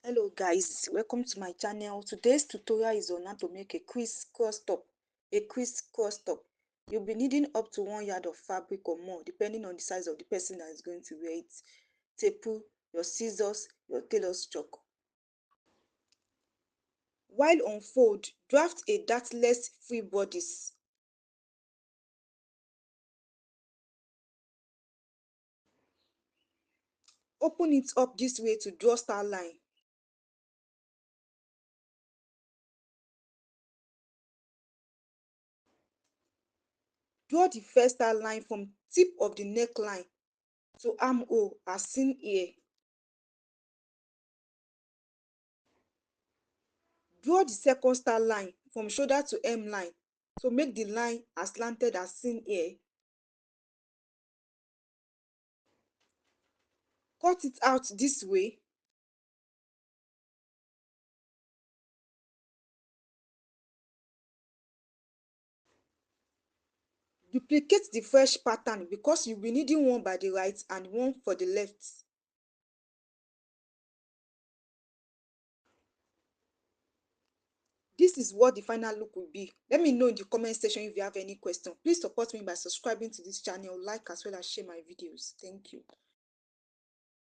Hello guys, welcome to my channel. Today's tutorial is on how to make a criss cross top. You'll be needing up to 1 yard of fabric or more depending on the size of the person that is going to wear it. Tape, your scissors, your tailor's chalk. While on fold, draft a dartless free bodice. Open it up this way to draw star line. Draw the first star line from tip of the neckline to armhole as seen here. Draw the second star line from shoulder to hemline to make the line as slanted as seen here. Cut it out this way. Duplicate the fresh pattern because you'll be needing one by the right and one for the left. This is what the final look will be. Let me know in the comment section if you have any question. Please support me by subscribing to this channel, like as well as share my videos. Thank you.